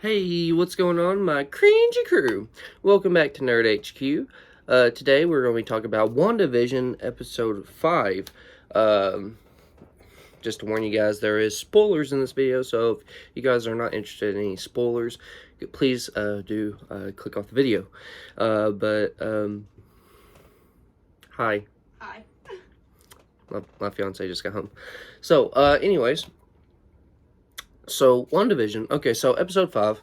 Hey, what's going on, my cringy crew? Welcome back to Nerd HQ. Today we're going to be talking about WandaVision episode 5. Um, just to warn you guys, there is spoilers in this video, so if you guys are not interested in any spoilers, please do click off the video. Hi. Hi. My fiance just got home. So, anyways, so WandaVision. Okay, so episode 5.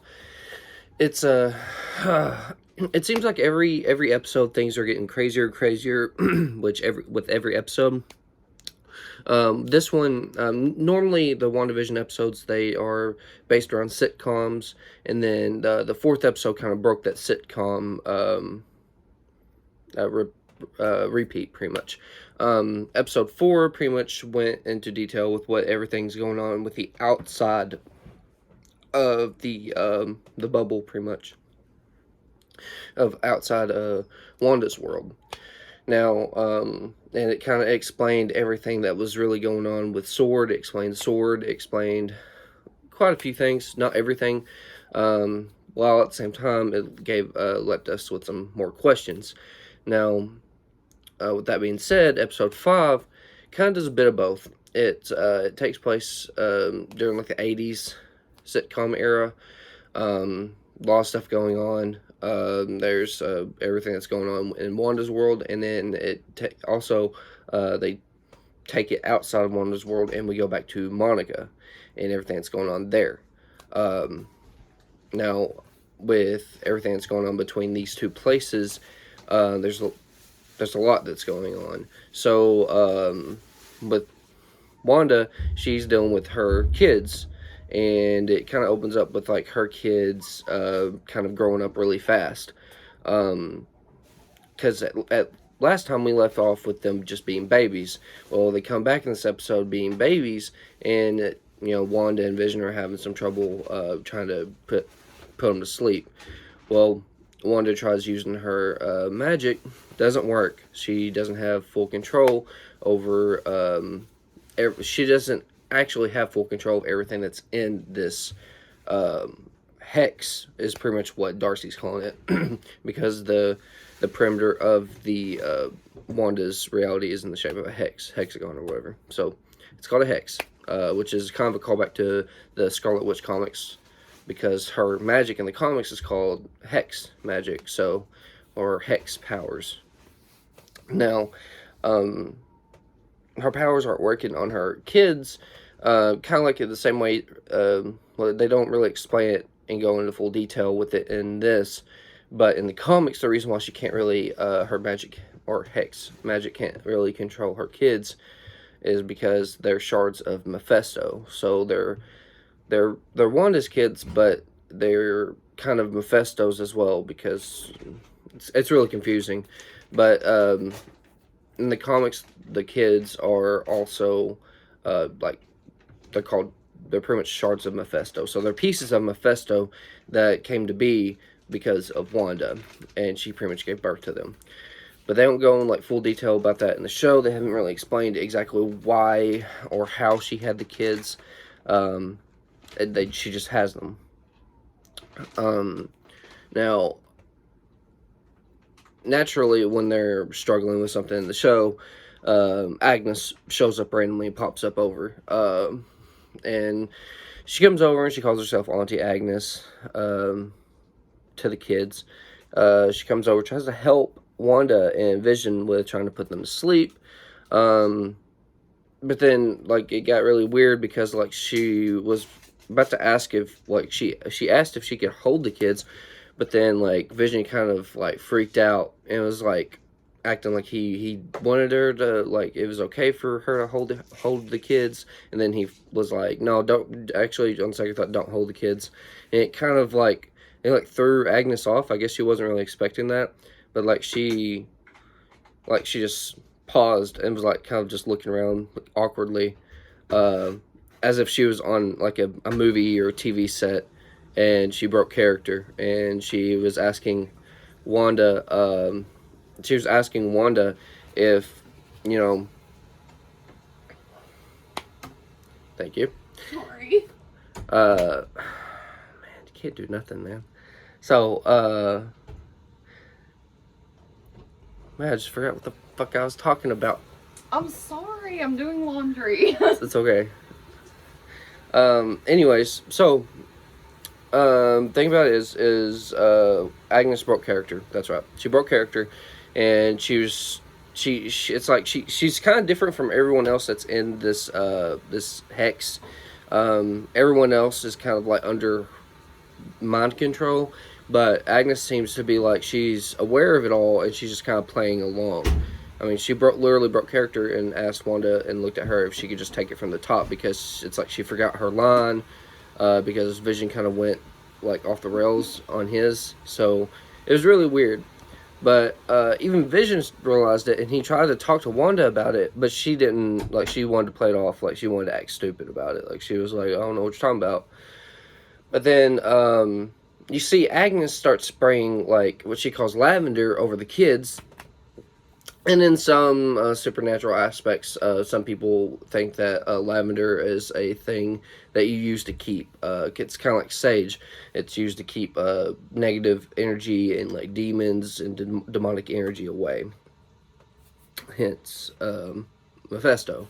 It's it seems like every episode things are getting crazier and crazier, with every episode. This one, normally the WandaVision episodes, they are based around sitcoms, and then the fourth episode kind of broke that sitcom repeat pretty much. Episode 4 pretty much went into detail with what everything's going on with the outside of the bubble, pretty much, of outside Wanda's world. Now, and it kind of explained everything that was really going on with Sword. It explained quite a few things, not everything. While at the same time, it gave left us with some more questions. Now, with that being said, episode 5 kind of does a bit of both. It takes place during like the 80s sitcom era. A lot of stuff going on. There's everything that's going on in Wanda's world, and then also they take it outside of Wanda's world, and we go back to Monica and everything that's going on there. Now, with everything that's going on between these two places, there's a lot that's going on. So, with Wanda, she's dealing with her kids, and it kind of opens up with like her kids kind of growing up really fast, because at last time we left off with them just being babies. Well, they come back in this episode being babies, and Wanda and Vision are having some trouble trying to put them to sleep. Well, Wanda tries using her magic, doesn't work. She doesn't have full control over she doesn't actually have full control of everything that's in this hex, is pretty much what Darcy's calling it, because the perimeter of the Wanda's reality is in the shape of a hexagon or whatever. So it's called a hex, which is kind of a callback to the Scarlet Witch comics, because her magic in the comics is called hex magic, or hex powers. Now, her powers aren't working on her kids, kind of like in the same way. Well, they don't really explain it and go into full detail with it in this, but in the comics, the reason why she can't really, her magic or hex magic can't really control her kids is because they're shards of Mephisto. So they're Wanda's kids, but they're kind of Mephisto's as well, because it's really confusing. But in the comics, the kids are also they're pretty much shards of Mephisto. So they're pieces of Mephisto that came to be because of Wanda, and she pretty much gave birth to them. But they don't go in like full detail about that in the show. They haven't really explained exactly why or how she had the kids. She just has them. Now, naturally, when they're struggling with something in the show, Agnes shows up randomly and pops up over. And she comes over and she calls herself Auntie Agnes to the kids. She comes over, tries to help Wanda and Vision with trying to put them to sleep. But then, like, it got really weird, because, like, she was about to ask if, like, she asked if she could hold the kids, but then, like, Vision kind of, like, freaked out and was, like, acting like he wanted her to, like, it was okay for her to hold the kids, and then he was like, no, don't, actually, on second thought, don't hold the kids. And it kind of, like, it, like, threw Agnes off. I guess she wasn't really expecting that, but, like, she just paused and was, like, kind of just looking around, like, awkwardly, as if she was on, like, a movie or a TV set, and she broke character, and she was asking Wanda if, thank you. Sorry. Man, can't do nothing, man. So, man, I just forgot what the fuck I was talking about. I'm sorry, I'm doing laundry. It's okay. Anyways, so, thing about it is Agnes broke character. That's right. She broke character, and it's like she's kind of different from everyone else that's in this hex. Everyone else is kind of like under mind control, but Agnes seems to be like she's aware of it all, and she's just kind of playing along. I mean, she literally broke character and asked Wanda and looked at her if she could just take it from the top, because it's like she forgot her line, because Vision kind of went like off the rails on his. So it was really weird. But even Vision realized it, and he tried to talk to Wanda about it, but she didn't. Like, she wanted to play it off like she wanted to act stupid about it. Like, she was like, I don't know what you're talking about. But then you see Agnes start spraying like what she calls lavender over the kids. And in some supernatural aspects, some people think that lavender is a thing that you use to keep. It's kind of like sage. It's used to keep negative energy and like demons and demonic energy away. Hence, Mephisto,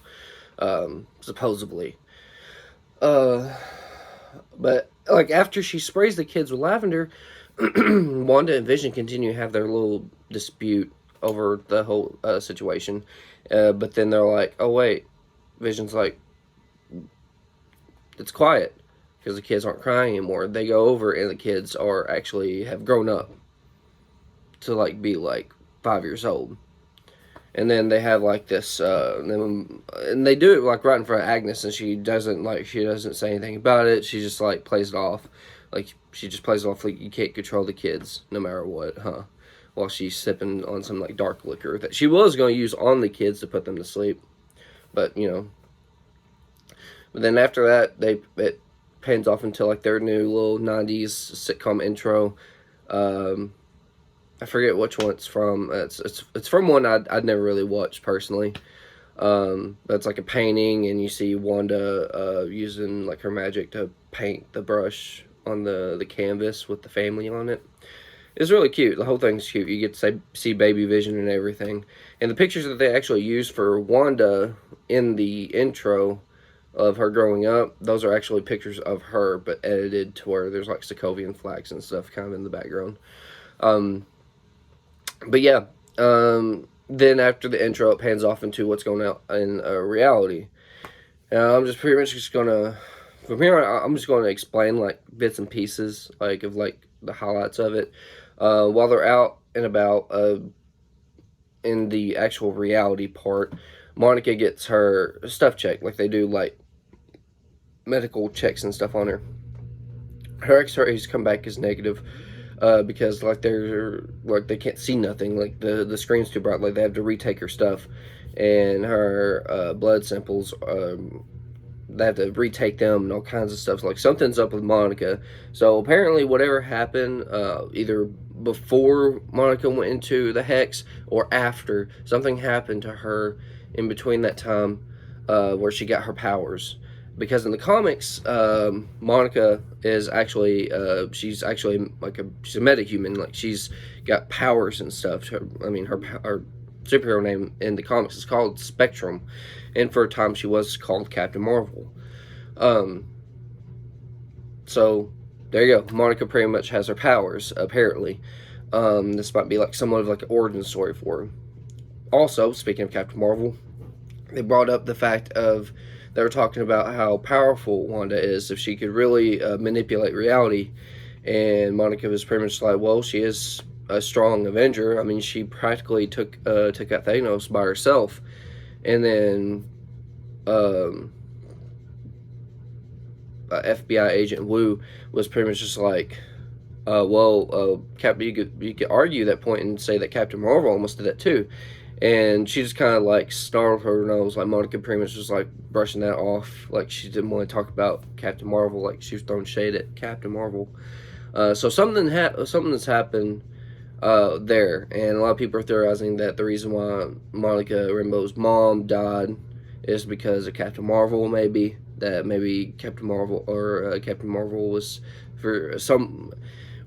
supposedly. But like after she sprays the kids with lavender, Wanda and Vision continue to have their little dispute over the whole situation. But then they're like, oh wait, Vision's like, it's quiet because the kids aren't crying anymore. They go over and the kids are actually have grown up to like be like 5 years old. And then they have like this, and they do it like right in front of Agnes, and she doesn't say anything about it. She just like plays it off, like she just plays it off like you can't control the kids no matter what, huh? While she's sipping on some like dark liquor that she was going to use on the kids to put them to sleep, but you know. But then after that, it pans off into like their new little '90s sitcom intro. I forget which one it's from. It's from one I'd never really watched personally. But it's like a painting, and you see Wanda using like her magic to paint the brush on the canvas with the family on it. It's really cute. The whole thing's cute. You get to see Baby Vision and everything. And the pictures that they actually used for Wanda in the intro of her growing up, those are actually pictures of her, but edited to where there's like Sokovian flags and stuff kind of in the background. But yeah, then after the intro, it pans off into what's going on in reality. I'm just pretty much just gonna, from here on, I'm just gonna explain like bits and pieces, like of like the highlights of it. While they're out and about, in the actual reality part, Monica gets her stuff checked, like they do like medical checks and stuff on her. Her X-rays come back as negative. Because like they can't see nothing, like the screen's too bright, like they have to retake her stuff, and her blood samples, they have to retake them and all kinds of stuff. Like something's up with Monica. So apparently whatever happened, either before Monica went into the hex or after, something happened to her in between that time, where she got her powers. Because in the comics, Monica is actually, she's actually like she's a metahuman. Like she's got powers and stuff. Her superhero name in the comics is called Spectrum, and for a time she was called Captain Marvel. So there you go. Monica pretty much has her powers apparently. This might be like somewhat of like an origin story for her. Also, speaking of Captain Marvel, they brought up the fact of, they were talking about how powerful Wanda is if she could really manipulate reality, and Monica was pretty much like, well, she is a strong Avenger. I mean, she practically took out Thanos by herself, and then FBI agent Wu was pretty much just like, Captain, you could argue that point and say that Captain Marvel almost did that too. And she just kind of like snarled her nose, like Monica pretty much was like brushing that off, like she didn't want to talk about Captain Marvel, like she was throwing shade at Captain Marvel. So something that's happened there, and a lot of people are theorizing that the reason why Monica Rambeau's mom died is because of Captain Marvel, maybe Captain Marvel was for some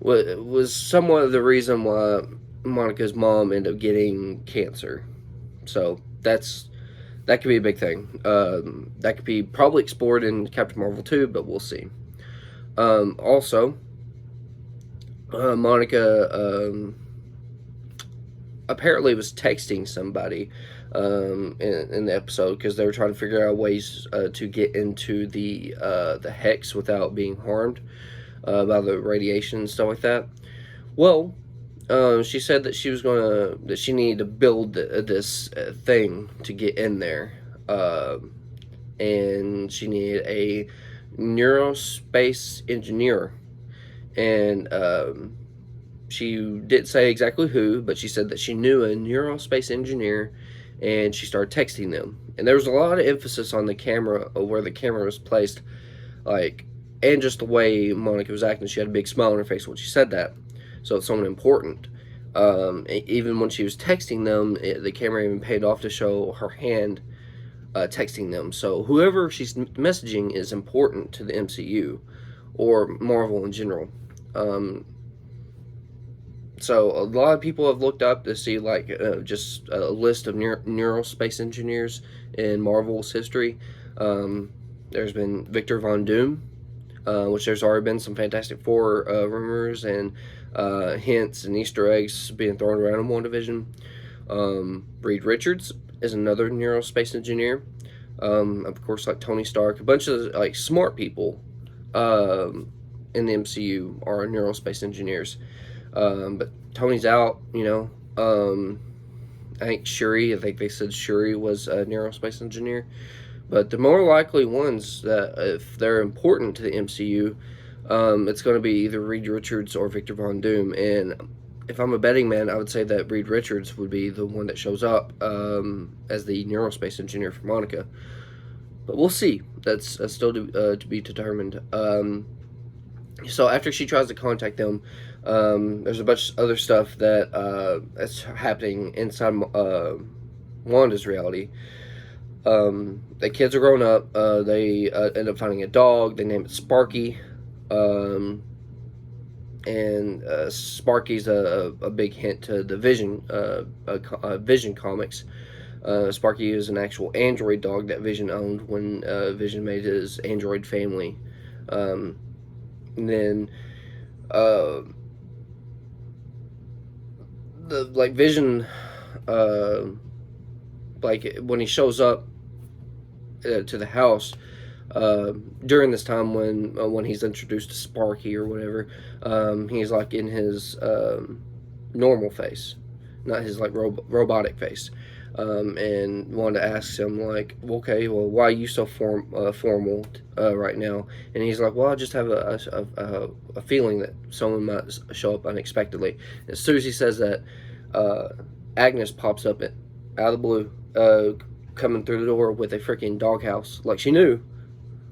was somewhat of the reason why Monica's mom ended up getting cancer. So that could be a big thing. That could be probably explored in Captain Marvel 2, but we'll see. Also, Monica apparently was texting somebody in the episode because they were trying to figure out ways to get into the hex without being harmed by the radiation and stuff like that. Well, she said that she needed to build this thing to get in there, and she needed a neurospace engineer, and she didn't say exactly who, but she said that she knew a neurospace engineer, and she started texting them. And there was a lot of emphasis on the camera, where the camera was placed, like, and just the way Monica was acting. She had a big smile on her face when she said that. So it's someone important. Even when she was texting them, the camera even paid off to show her hand texting them. So whoever she's messaging is important to the MCU or Marvel in general. So a lot of people have looked up to see just a list of neurospace engineers in Marvel's history. There's been Victor Von Doom, which there's already been some Fantastic Four rumors and hints and Easter eggs being thrown around in WandaVision. Reed Richards is another neurospace engineer. Of course, like Tony Stark, a bunch of like smart people in the MCU are neurospace engineers. But Tony's out, I think they said Shuri was a neurospace engineer. But the more likely ones that, if they're important to the MCU, it's going to be either Reed Richards or Victor Von Doom. And if I'm a betting man, I would say that Reed Richards would be the one that shows up as the neurospace engineer for Monica. But we'll see. That's still to be determined. So after she tries to contact them, there's a bunch of other stuff that's happening inside Wanda's reality. The kids are growing up. They end up finding a dog. They name it Sparky. And Sparky's a big hint to the Vision Vision comics. Sparky is an actual android dog that Vision owned when Vision made his android family. And then Vision, when he shows up to the house during this time when he's introduced to Sparky or whatever, he's like in his normal face, not his like robotic face. And Wanda asks him like, okay, well, why are you so formal right now? And he's like, well, I just have a feeling that someone might show up unexpectedly. As soon as he says that, Agnes pops up out of the blue, coming through the door with a freaking doghouse. Like, she knew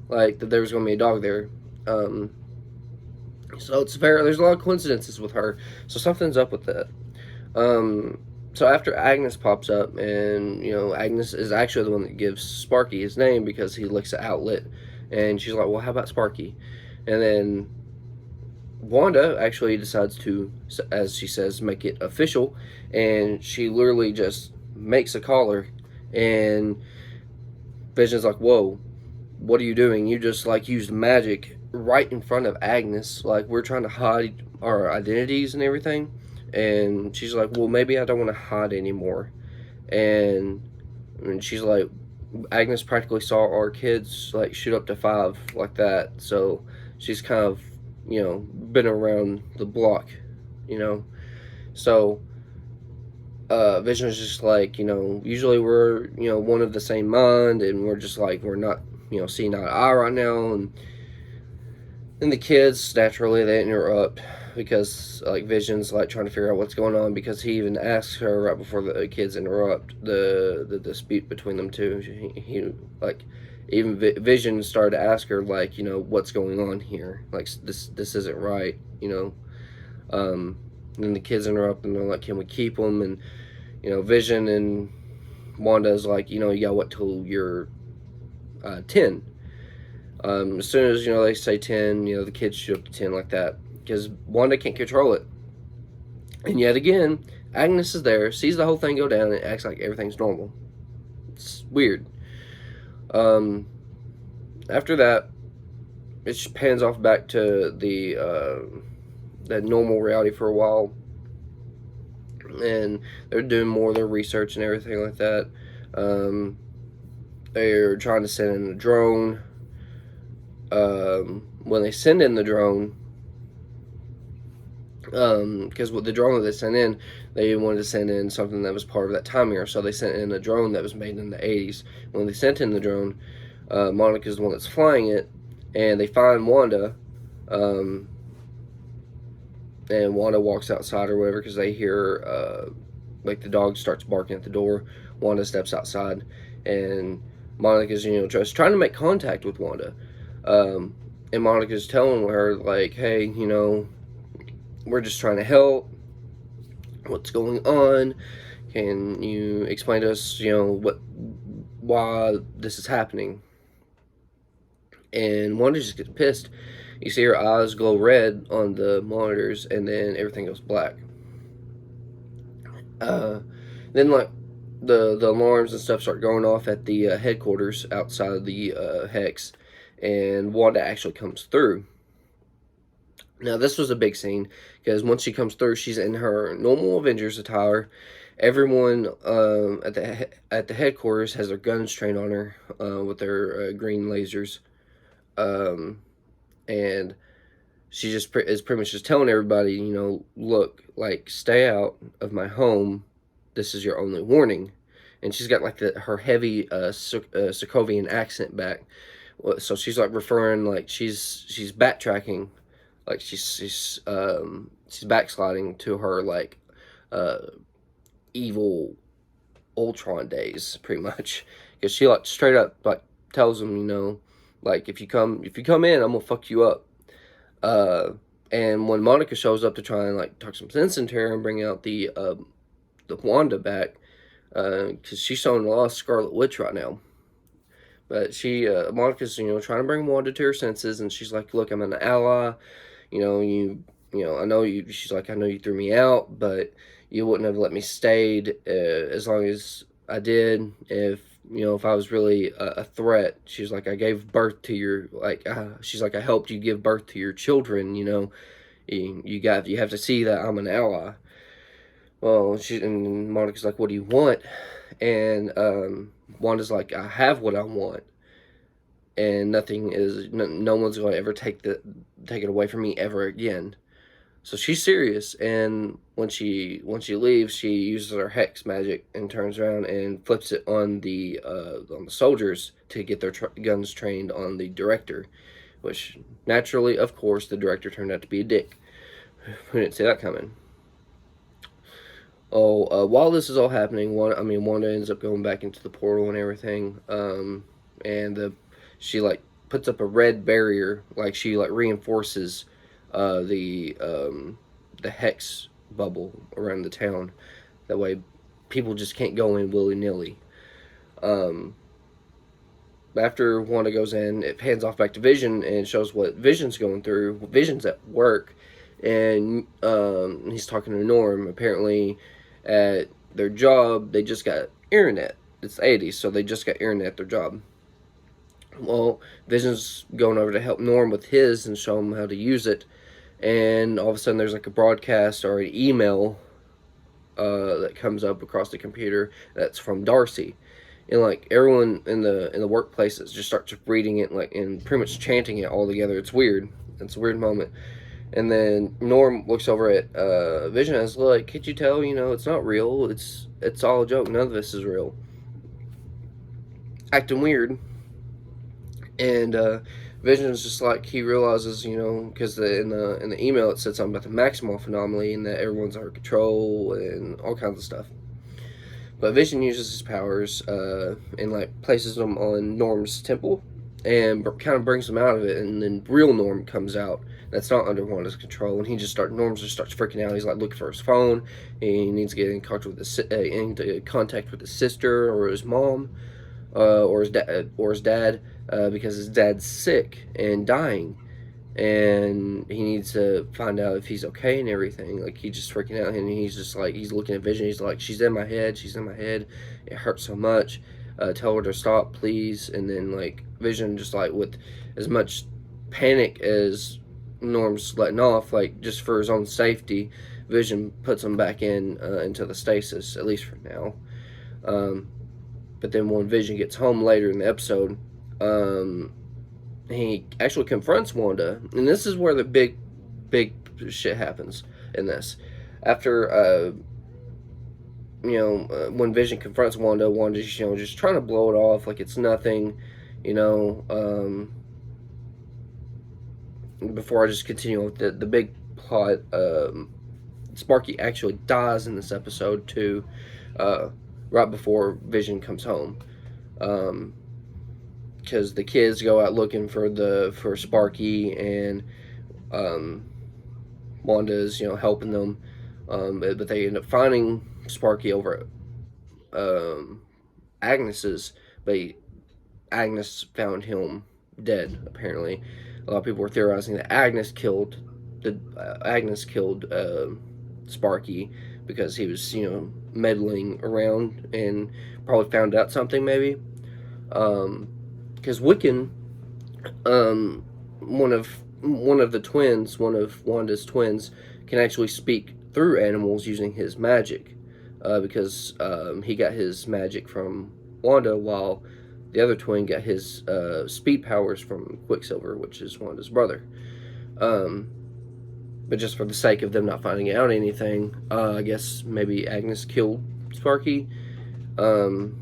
like that there was going to be a dog there. So there's a lot of coincidences with her. So something's up with that. So after Agnes pops up, and Agnes is actually the one that gives Sparky his name because he licks the outlet, and she's like, well, how about Sparky? And then Wanda actually decides to, as she says, make it official, and she literally just makes a collar, and Vision's like, whoa, what are you doing? You just like used magic right in front of Agnes, like we're trying to hide our identities and everything. And she's like, well, maybe I don't want to hide anymore. And she's like, Agnes practically saw our kids like shoot up to 5 like that. So she's kind of, been around the block, So Vision's just like, usually we're, one of the same mind, and we're just like, we're not, seeing eye to eye right now. And the kids, naturally, they interrupt because like Vision's like trying to figure out what's going on, because he even asks her right before the kids interrupt the dispute between them two. He like, even Vision started to ask her like, what's going on here? Like, this isn't right, And then the kids interrupt, and they're like, can we keep them? And Vision and Wanda's like, you gotta wait till you're 10. As soon as, they say 10, the kids shoot up to 10 like that. Because Wanda can't control it. And yet again, Agnes is there, sees the whole thing go down, and acts like everything's normal. It's weird. After that, it just pans off back to that normal reality for a while. And they're doing more of their research and everything like that. They're trying to send in a drone. When they send in the drone, because with the drone that they sent in, they wanted to send in something that was part of that time era, so they sent in a drone that was made in the 80s. When they sent in the drone, Monica's the one that's flying it, and they find Wanda, and Wanda walks outside or whatever, because they hear, like, the dog starts barking at the door. Wanda steps outside, and Monica's, just trying to make contact with Wanda. And Monica's telling her, like, hey, we're just trying to help. What's going on? Can you explain to us, why this is happening? And Wanda just gets pissed. You see her eyes glow red on the monitors, and then everything goes black. Then, like, the alarms and stuff start going off at the headquarters outside of the Hex, and Wanda actually comes through. Now, this was a big scene, because once she comes through, she's in her normal Avengers attire. Everyone at the headquarters has their guns trained on her with their green lasers. And she just is pretty much just telling everybody, look, like, stay out of my home. This is your only warning. And she's got, like, her heavy Sokovian accent back. So she's, like, referring, like, she's backtracking. Like, she's backsliding to her, like, evil Ultron days, pretty much. Because she, like, straight up, like, tells him, like, if you come in, I'm gonna fuck you up. And when Monica shows up to try and, like, talk some sense into her and bring out the Wanda back, because she's showing a lot of Scarlet Witch right now. But Monica's, trying to bring Wanda to her senses, and she's like, look, I'm an ally. I know you, she's like, I know you threw me out, but you wouldn't have let me stayed as long as I did if I was really a threat. She's like, I gave birth to your, she's like, I helped you give birth to your children, you have to see that I'm an ally. Well, and Monica's like, what do you want? And Wanda's like, I have what I want. And no one's going to ever take it away from me ever again. So she's serious, and when she leaves, she uses her hex magic and turns around and flips it on the soldiers to get their guns trained on the director, which naturally, of course, the director turned out to be a dick. Who didn't see that coming? While this is all happening, Wanda ends up going back into the portal and everything, and she, like, puts up a red barrier, like, she, like, reinforces the hex bubble around the town. That way people just can't go in willy-nilly. After Wanda goes in, it hands off back to Vision and shows what Vision's going through. Vision's at work, and he's talking to Norm. Apparently at their job, they just got internet. It's the 80s, so they just got internet at their job. Well, Vision's going over to help Norm with his and show him how to use it, and all of a sudden there's, like, a broadcast or an email that comes up across the computer that's from Darcy, and, like, everyone in the workplaces just starts reading it, like, and pretty much chanting it all together. It's weird. It's a weird moment. And then Norm looks over at Vision and is like, "Can't you tell? It's not real. It's all a joke. None of this is real." Acting weird. And Vision is just like, he realizes, because in the email it said something about the Maximoff anomaly and that everyone's under control and all kinds of stuff. But Vision uses his powers and, like, places them on Norm's temple and kind of brings him out of it. And then real Norm comes out. That's not under Wanda's control. And Norm just starts freaking out. He's, like, looking for his phone. He needs to get in contact with his sister or his mom. or his dad, because his dad's sick and dying, and he needs to find out if he's okay and everything. Like, he's just freaking out, and he's just like, he's looking at Vision. He's like, she's in my head. She's in my head. It hurts so much. Tell her to stop, please. And then like Vision, just like with as much panic as Norm's letting off, like just for his own safety, Vision puts him back into the stasis, at least for now. But then when Vision gets home later in the episode, he actually confronts Wanda, and this is where the big shit happens in this. After when Vision confronts Wanda, Wanda's just trying to blow it off like it's nothing, you know. Before I just continue with the big plot, Sparky actually dies in this episode too, right before Vision comes home. Because the kids go out looking for Sparky, and Wanda's helping them, but they end up finding Sparky over at Agnes's, but Agnes found him dead. Apparently, a lot of people were theorizing that Agnes killed Sparky because he was meddling around and probably found out something maybe. Because Wiccan, one of the twins, one of Wanda's twins, can actually speak through animals using his magic, because he got his magic from Wanda, while the other twin got his speed powers from Quicksilver, which is Wanda's brother. But just for the sake of them not finding out anything, I guess maybe Agnes killed Sparky, because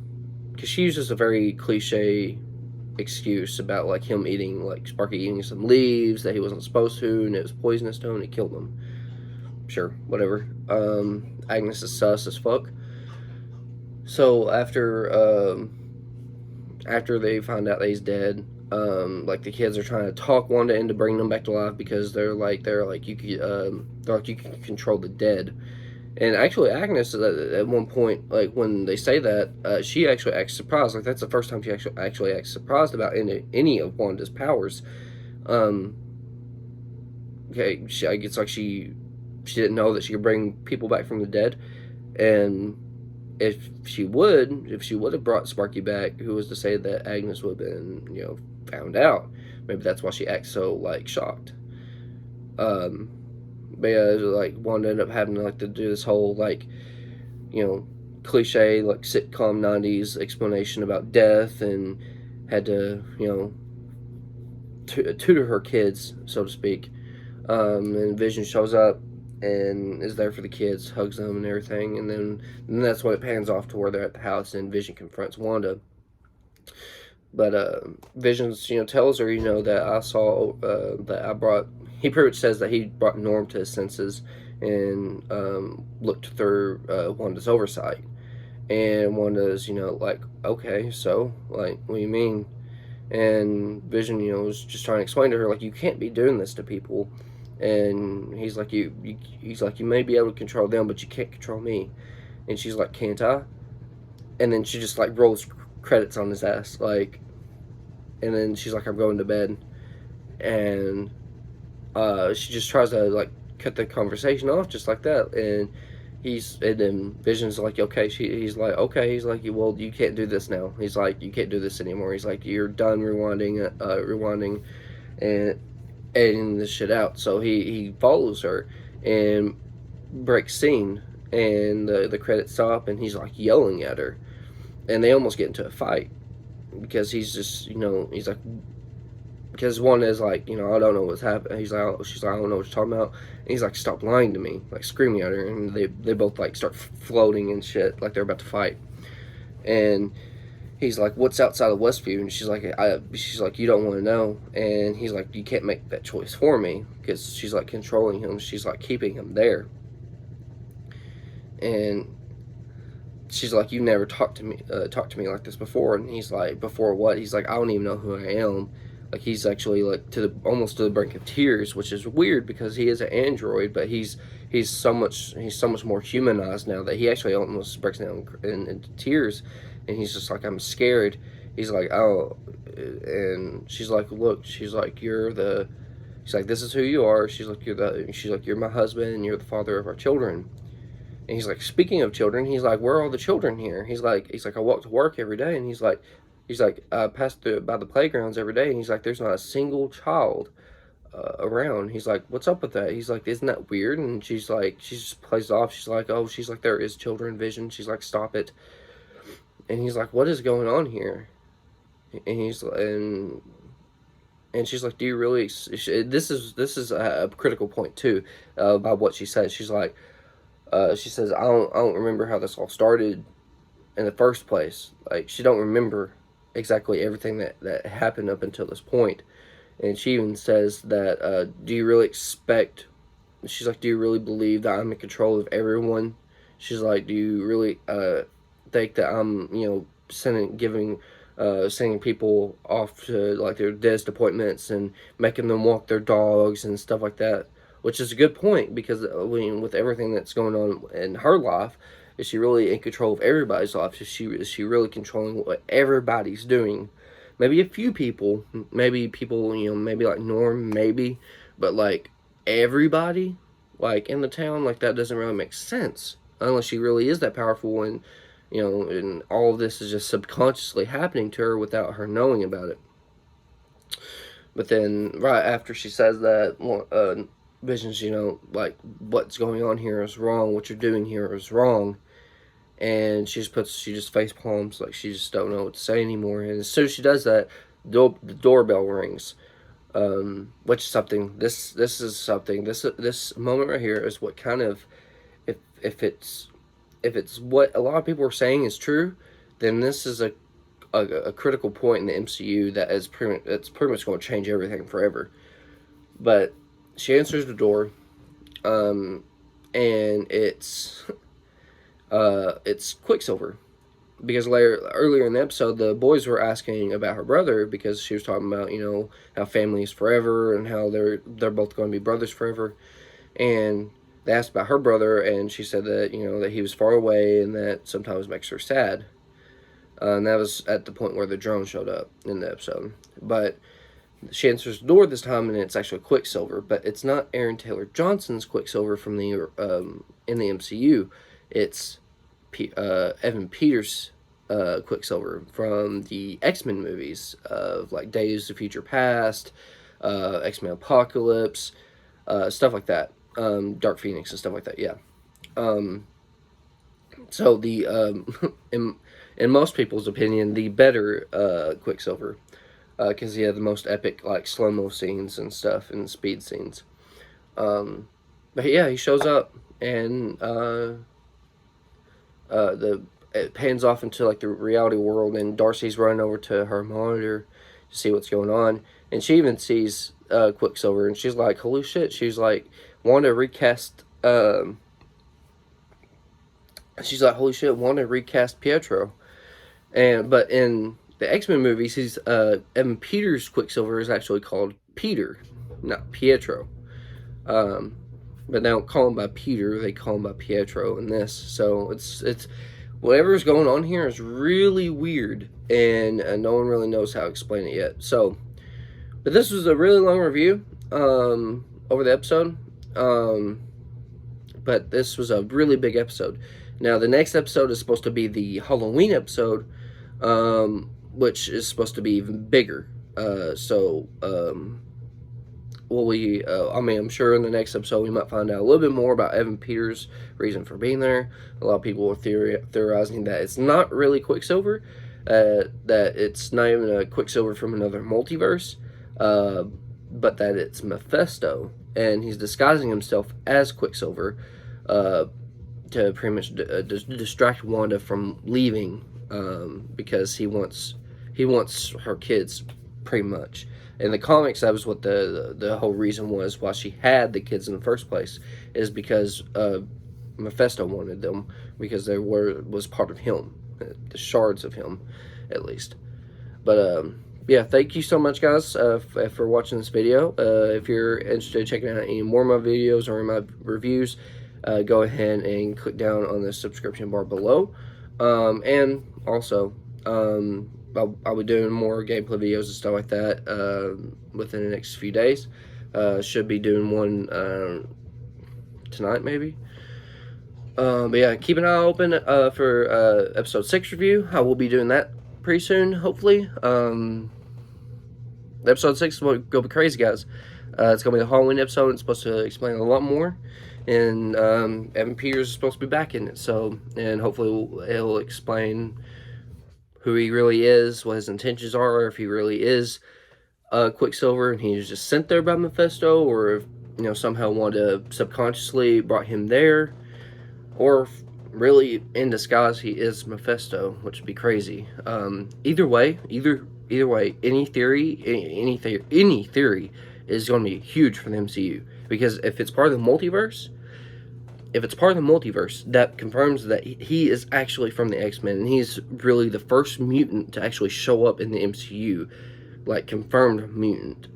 she uses a very cliche excuse about like him eating, like Sparky eating some leaves that he wasn't supposed to, and it was poisonous to him, and it killed him. Sure, whatever. Agnes is sus as fuck. So after they find out that he's dead, like the kids are trying to talk Wanda into bringing them back to life, because they're like you can control the dead. And actually, Agnes at one point, like when they say that, she actually acts surprised. Like that's the first time she actually acts surprised about any of Wanda's powers. Okay, it's like she didn't know that she could bring people back from the dead, and if she would have brought Sparky back, who was to say that Agnes would have been found out? Maybe that's why she acts so like shocked. But yeah, like Wanda ended up having to do this whole cliche like sitcom 90s explanation about death, and had to tutor her kids, so to speak. And Vision shows up and is there for the kids, hugs them and everything, and then that's when it pans off to where they're at the house and Vision confronts Wanda. But Visions tells her that I saw that I brought. He pretty much says that he brought Norm to his senses and looked through Wanda's oversight. And Wanda's, like, okay, so, like, what do you mean? And Vision, was just trying to explain to her, like, you can't be doing this to people. And he's like, you may be able to control them, but you can't control me. And she's like, can't I? And then she just, like, rolls credits on his ass, like, and then she's like, I'm going to bed. And she just tries to like cut the conversation off just like that, and then Vision's like, okay, he's like, okay, he's like, well, you can't do this now. He's like, you can't do this anymore. He's like, you're done rewinding and editing this shit out. So he follows her and breaks scene, and the credits stop, and he's like yelling at her, and they almost get into a fight because he's just he's like, because one is like, I don't know what's happening. She's like, I don't know what you're talking about. And he's like, stop lying to me, like screaming at her. And they both like start floating and shit, like they're about to fight. And he's like, what's outside of Westview? And she's like, you don't want to know. And he's like, you can't make that choice for me, because she's like controlling him. She's like keeping him there. And she's like, you never talked to me like this before. And he's like, before what? He's like, I don't even know who I am. Like, he's actually like almost to the brink of tears, which is weird because he is an android, but he's so much more humanized now that he actually almost breaks down into tears, and he's just like, I'm scared. He's like, oh, and she's like, look, she's like, she's like, this is who you are. She's like, you're my husband and you're the father of our children. And he's like, speaking of children, he's like, where are all the children here? He's like, I walk to work every day, and he's like, I pass through by the playgrounds every day, and he's like, there's not a single child around. He's like, what's up with that? He's like, isn't that weird? And she's like, she just plays it off. She's like, oh, she's like, there is children vision. She's like, stop it. And he's like, what is going on here? And and she's like, do you really? This is a critical point too, by what she says. She's like, she says, I don't remember how this all started in the first place. Like, she don't remember exactly everything that happened up until this point. And she even says that, do you really expect, she's like, do you really believe that I'm in control of everyone? She's like, do you really think that I'm, sending people off to, like, their dentist appointments and making them walk their dogs and stuff like that? Which is a good point, because with everything that's going on in her life, is she really in control of everybody's life? Is she really controlling what everybody's doing? Maybe a few people, maybe people, maybe like Norm, maybe, but like everybody, like in the town, like that doesn't really make sense unless she really is that powerful, and and all of this is just subconsciously happening to her without her knowing about it. But then, right after she says that, Vision's, like, what's going on here is wrong. What you're doing here is wrong. And she just face palms, like she just don't know what to say anymore. And as soon as she does that, the doorbell rings, which is something. This is something. This moment right here is what kind of, if it's what a lot of people are saying is true, then this is a critical point in the MCU that is pretty much going to change everything forever. But she answers the door, and it's Quicksilver, because earlier in the episode, the boys were asking about her brother, because she was talking about how family is forever and how they're both going to be brothers forever, and they asked about her brother, and she said that that he was far away and that sometimes makes her sad, and that was at the point where the drone showed up in the episode. But she answers the door this time, and it's actually Quicksilver, but it's not Aaron Taylor Johnson's Quicksilver from the in the MCU. It's Evan Peters' Quicksilver from the X-Men movies of like Days of Future Past, X-Men Apocalypse, stuff like that, Dark Phoenix and stuff like that. Yeah. So the in most people's opinion, the better Quicksilver, because he had the most epic like slow-mo scenes and stuff and speed scenes. But yeah, he shows up, and it pans off into like the reality world, and Darcy's running over to her monitor to see what's going on, and she even sees Quicksilver, and she's like, holy shit. She's like, Wanda recast Pietro. But in the X-Men movies, he's Evan Peters' Quicksilver is actually called Peter, not Pietro. But they don't call him by Peter, they call him by Pietro in this. So it's whatever's going on here is really weird, and no one really knows how to explain it yet. So, but this was a really long review over the episode. But this was a really big episode. Now, the next episode is supposed to be the Halloween episode, which is supposed to be even bigger. I'm sure in the next episode we might find out a little bit more about Evan Peters' reason for being there. A lot of people are theorizing that it's not really Quicksilver, that it's not even a Quicksilver from another multiverse, but that it's Mephisto, and he's disguising himself as Quicksilver to pretty much distract Wanda from leaving, because he wants her kids, pretty much. In the comics, that was what the whole reason was why she had the kids in the first place, is because Mephisto wanted them, because they was part of him, the shards of him, at least. But yeah, thank you so much, guys, for watching this video. If you're interested in checking out any more of my videos or my reviews, go ahead and click down on the subscription bar below. And also, I'll be doing more gameplay videos and stuff like that within the next few days. Should be doing one tonight, maybe. But yeah, keep an eye open for episode 6 review. I will be doing that pretty soon, hopefully. Episode 6 is going to be crazy, guys. It's going to be the Halloween episode. It's supposed to explain a lot more. And Evan Peters is supposed to be back in it. So, and hopefully it'll explain who he really is, what his intentions are, if he really is Quicksilver and he's just sent there by Mephisto, or if, you know, somehow Wanda subconsciously brought him there, or if really in disguise he is Mephisto, which would be crazy. Either way, any theory is going to be huge for the MCU, because if it's part of the multiverse, that confirms that he is actually from the X-Men, and he's really the first mutant to actually show up in the MCU, like confirmed mutant.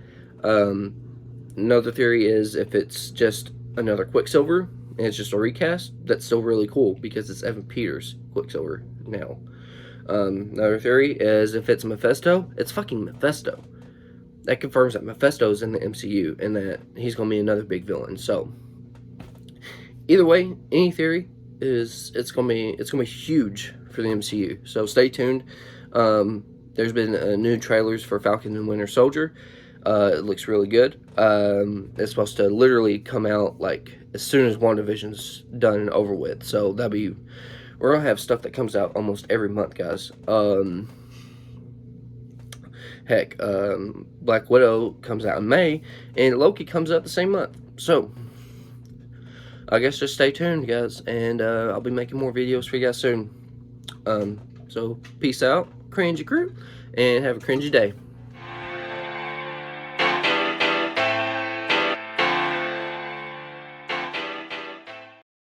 Another theory is if it's just another Quicksilver and it's just a recast, that's still really cool because it's Evan Peters Quicksilver now. Another theory is if it's Mephisto, it's fucking Mephisto. That confirms that Mephisto is in the MCU and that he's gonna be another big villain. So either way, any theory it's gonna be huge for the MCU. So stay tuned. There's been new trailers for Falcon and Winter Soldier. It looks really good. It's supposed to literally come out like as soon as WandaVision's done and over with. So we're gonna have stuff that comes out almost every month, guys. Heck, Black Widow comes out in May, and Loki comes out the same month. So I guess just stay tuned, guys, and I'll be making more videos for you guys soon. So peace out, cringy crew, and have a cringy day.